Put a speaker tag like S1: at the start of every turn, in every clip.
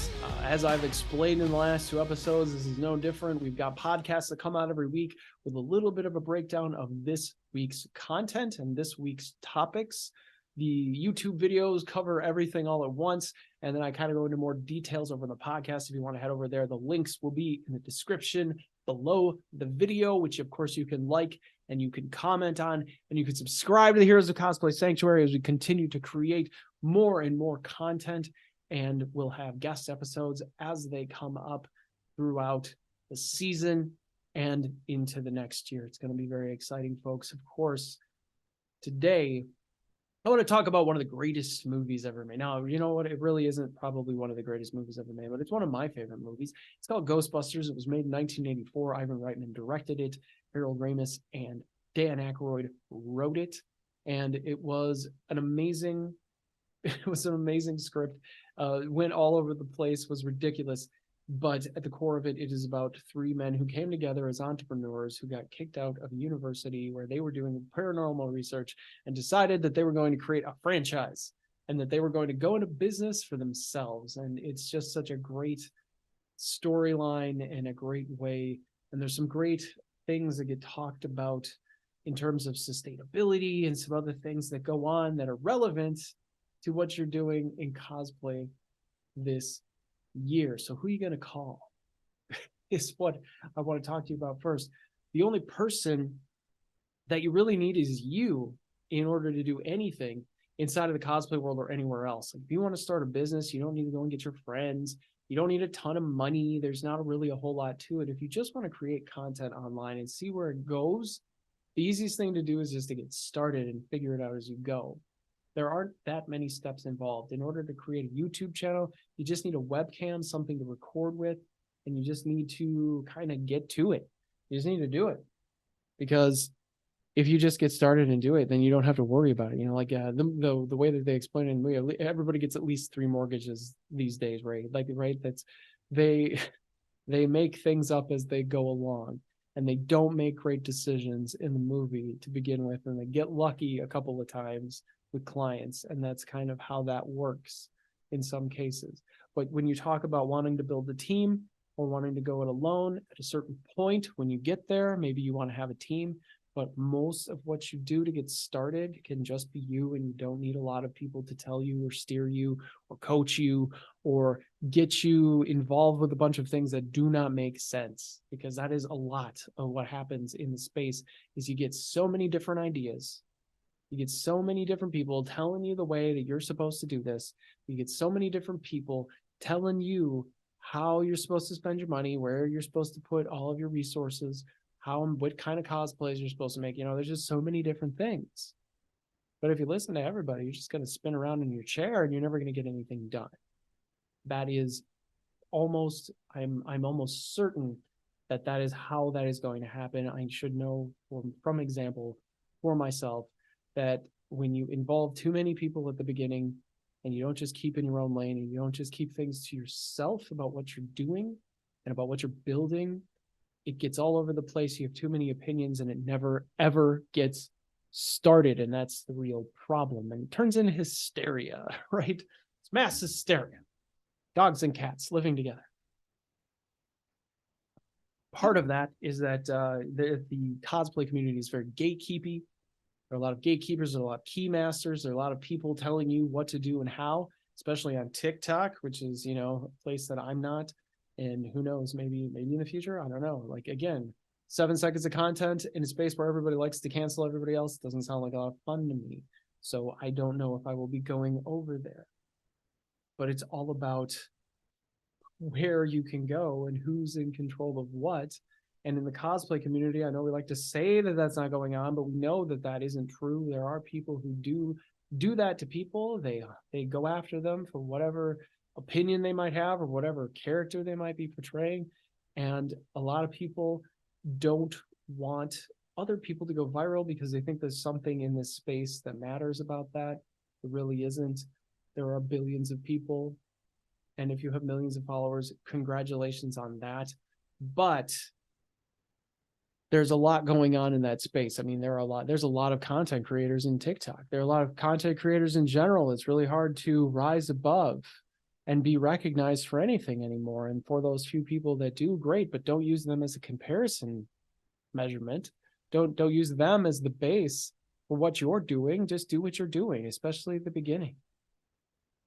S1: guys. As I've explained in the last 2 episodes, this is no different. We've got podcasts that come out every week with a little bit of a breakdown of this week's content and this week's topics. The YouTube videos cover everything all at once, and then I kind of go into more details over the podcast. If you want to head over there, the links will be in the description below the video, which of course you can like and you can comment on, and you can subscribe to the Heroes of Cosplay Sanctuary as we continue to create more and more content, and we'll have guest episodes as they come up throughout the season and into the next year. It's going to be very exciting, folks. Of course, today I want to talk about one of the greatest movies ever made. Now, you know what? It really isn't probably one of the greatest movies ever made, but it's one of my favorite movies. It's called Ghostbusters. It was made in 1984. Ivan Reitman directed it. Harold Ramis and Dan Aykroyd wrote it. And it was an amazing script. Went all over the place, was ridiculous. But at the core of it, it is about 3 men who came together as entrepreneurs who got kicked out of university where they were doing paranormal research and decided that they were going to create a franchise and that they were going to go into business for themselves. And it's just such a great storyline and a great way. And there's some great things that get talked about in terms of sustainability and some other things that go on that are relevant to what you're doing in cosplay this year. So who are you going to call is what I want to talk to you about first. The only person that you really need is you in order to do anything inside of the cosplay world or anywhere else. Like if you want to start a business, you don't need to go and get your friends. You don't need a ton of money. There's not really a whole lot to it. If you just want to create content online and see where it goes, the easiest thing to do is just to get started and figure it out as you go. There aren't that many steps involved. In order to create a YouTube channel, you just need a webcam, something to record with, and you just need to kind of get to it. You just need to do it. Because if you just get started and do it, then you don't have to worry about it. You know, like the way that they explain it in the movie, everybody gets at least 3 mortgages these days, right? Like, right? That's they make things up as they go along, and they don't make great decisions in the movie to begin with, and they get lucky a couple of times with clients, and that's kind of how that works in some cases. But when you talk about wanting to build a team or wanting to go it alone, at a certain point when you get there, maybe you want to have a team, but most of what you do to get started can just be you, and you don't need a lot of people to tell you or steer you or coach you or get you involved with a bunch of things that do not make sense, because that is a lot of what happens in the space. Is you get so many different ideas. You get so many different people telling you the way that you're supposed to do this. You get so many different people telling you how you're supposed to spend your money, where you're supposed to put all of your resources, what kind of cosplays you're supposed to make. You know, there's just so many different things. But if you listen to everybody, you're just going to spin around in your chair and you're never going to get anything done. That is almost, I'm almost certain that that is how that is going to happen. I should know from example for myself that when you involve too many people at the beginning and you don't just keep in your own lane and you don't just keep things to yourself about what you're doing and about what you're building, it gets all over the place. You have too many opinions and it never, ever gets started. And that's the real problem. And it turns into hysteria, right? It's mass hysteria. Dogs and cats living together. Part of that is that the cosplay community is very gatekeepy. There are a lot of gatekeepers, there are a lot of key masters, there are a lot of people telling you what to do and how, especially on TikTok, which is, you know, a place that I'm not. And who knows, maybe in the future, I don't know. Like, again, 7 seconds of content in a space where everybody likes to cancel everybody else doesn't sound like a lot of fun to me. So I don't know if I will be going over there. But it's all about where you can go and who's in control of what. And in the cosplay community, I know we like to say that that's not going on, but we know that that isn't true. There are people who do that to people. They go after them for whatever opinion they might have or whatever character they might be portraying. And a lot of people don't want other people to go viral because they think there's something in this space that matters about that. It really isn't. There are billions of people. And if you have millions of followers, congratulations on that. But there's a lot going on in that space. I mean, there's a lot of content creators in TikTok. There are a lot of content creators in general. It's really hard to rise above and be recognized for anything anymore. And for those few people that do, great, but don't use them as a comparison measurement. Don't use them as the base for what you're doing. Just do what you're doing, especially at the beginning.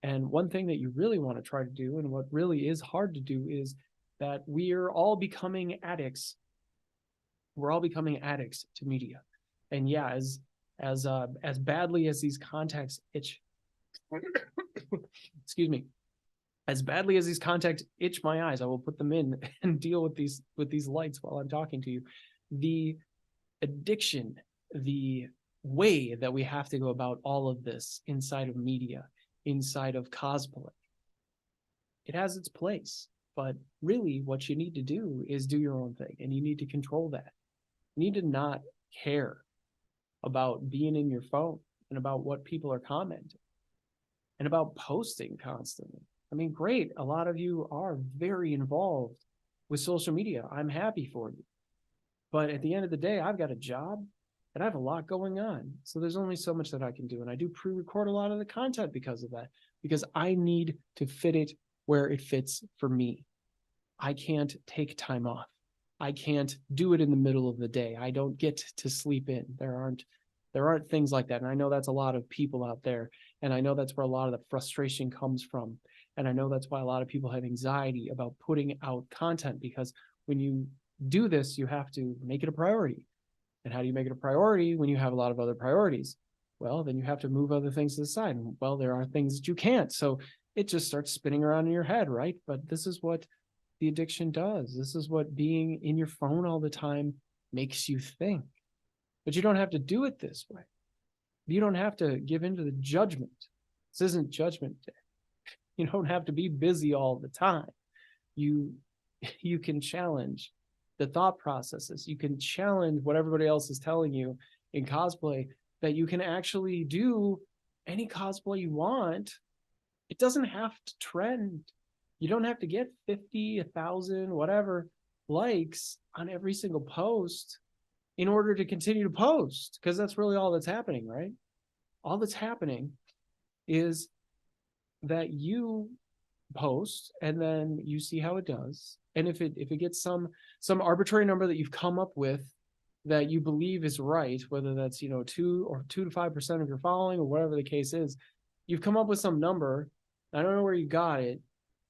S1: And one thing that you really want to try to do, and what really is hard to do, is that we are all becoming addicts. We're all becoming addicts to media. And yeah, as badly as these contacts itch, excuse me, as badly as these contacts itch my eyes, I will put them in and deal with these lights while I'm talking to you. The addiction, the way that we have to go about all of this inside of media, inside of cosplay, it has its place. But really what you need to do is do your own thing, and you need to control that. You need to not care about being in your phone and about what people are commenting and about posting constantly. I mean, great. A lot of you are very involved with social media. I'm happy for you. But at the end of the day, I've got a job and I have a lot going on. So there's only so much that I can do. And I do pre-record a lot of the content because of that, because I need to fit it where it fits for me. I can't take time off. I can't do it in the middle of the day. I don't get to sleep in. There aren't things like that. And I know that's a lot of people out there. And I know that's where a lot of the frustration comes from. And I know that's why a lot of people have anxiety about putting out content, because when you do this, you have to make it a priority. And how do you make it a priority when you have a lot of other priorities? Well, then you have to move other things to the side. Well, there are things that you can't. So it just starts spinning around in your head, right? But this is what the addiction does. This is what being in your phone all the time makes you think. But you don't have to do it this way. You don't have to give into the judgment. This isn't judgment day. You don't have to be busy all the time. You can challenge the thought processes. You can challenge what everybody else is telling you in cosplay, that you can actually do any cosplay you want. It doesn't have to trend. You don't have to get 50, 1,000, whatever likes on every single post in order to continue to post, because that's really all that's happening, right? All that's happening is that you post and then you see how it does. And if it gets some arbitrary number that you've come up with that you believe is right, whether that's 2 to 5% of your following or whatever the case is, you've come up with some number. I don't know where you got it,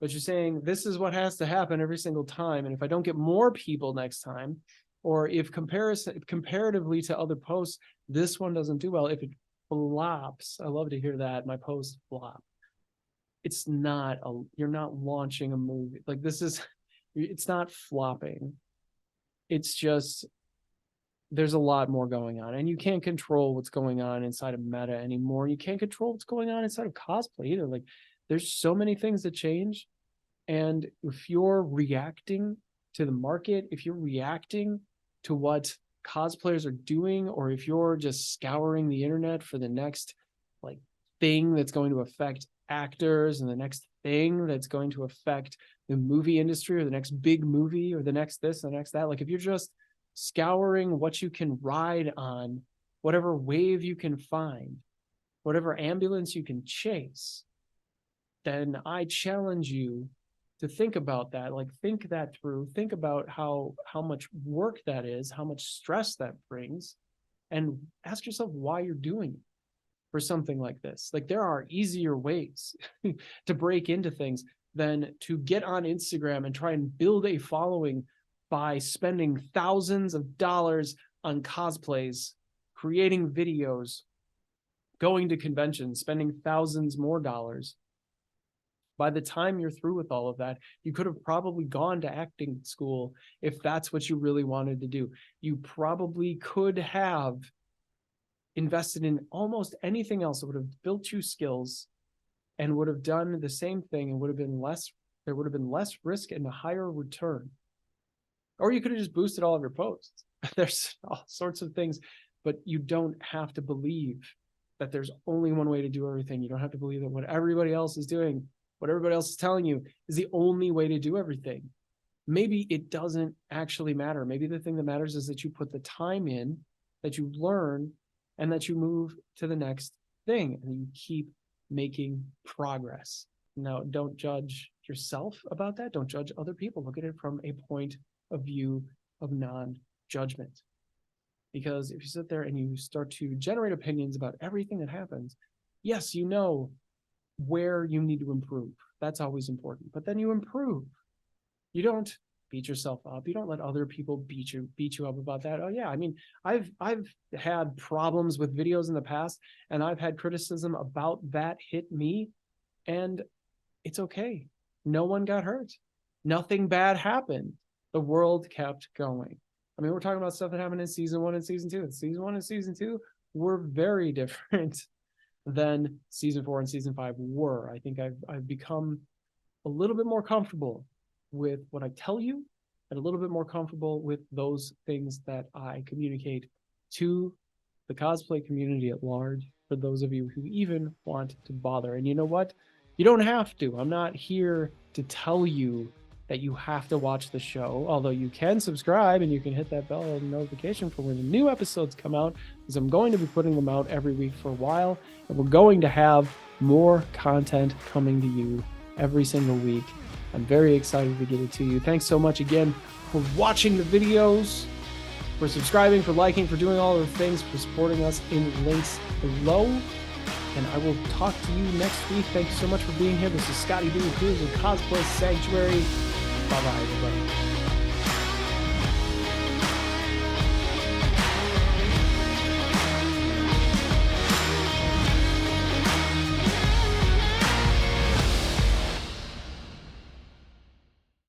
S1: but you're saying this is what has to happen every single time. And if I don't get more people next time, or if comparatively to other posts, this one doesn't do well, if it flops, I love to hear that, my post flop. It's not you're not launching a movie. Like, it's not flopping. It's just, there's a lot more going on, and you can't control what's going on inside of meta anymore. You can't control what's going on inside of cosplay either. Like, there's so many things that change. And if you're reacting to the market, if you're reacting to what cosplayers are doing, or if you're just scouring the internet for the next thing that's going to affect actors, and the next thing that's going to affect the movie industry, or the next big movie, or the next this, and the next that, if you're just scouring what you can ride on, whatever wave you can find, whatever ambulance you can chase, then I challenge you to think about that. Think that through. Think about how much work that is, how much stress that brings, and ask yourself why you're doing it for something like this. There are easier ways to break into things than to get on Instagram and try and build a following by spending thousands of dollars on cosplays, creating videos, going to conventions, spending thousands more dollars. By the time you're through with all of that, you could have probably gone to acting school if that's what you really wanted to do. You probably could have invested in almost anything else that would have built you skills and would have done the same thing, and there would have been less risk and a higher return. Or you could have just boosted all of your posts. There's all sorts of things, but you don't have to believe that there's only one way to do everything. You don't have to believe that what everybody else is doing, what everybody else is telling you, is the only way to do everything. Maybe it doesn't actually matter. Maybe the thing that matters is that you put the time in, that you learn, and that you move to the next thing, and you keep making progress. Now, don't judge yourself about that. Don't judge other people. Look at it from a point of view of non-judgment. Because if you sit there and you start to generate opinions about everything that happens, yes, you know where you need to improve. That's always important. But then you improve. You don't beat yourself up. You don't let other people beat you up about that. Oh yeah, I mean, I've had problems with videos in the past, and I've had criticism about that hit me, and it's okay. No one got hurt. Nothing bad happened. The world kept going. I mean, we're talking about stuff that happened in season 1 and season 2. Season 1 and season 2 were very different than season 4 and season 5 were. I think I've become a little bit more comfortable with what I tell you, and a little bit more comfortable with those things that I communicate to the cosplay community at large, for those of you who even want to bother. And you know what? You don't have to. I'm not here to tell you that you have to watch the show, although you can subscribe and you can hit that bell notification for when the new episodes come out, because I'm going to be putting them out every week for a while, and we're going to have more content coming to you every single week. I'm very excited to get it to you. Thanks so much again for watching the videos, for subscribing, for liking, for doing all the things, for supporting us in links below. And I will talk to you next week. Thank you so much for being here. This is Scotty B here with Cosplay Sanctuary. Bye-bye, everybody.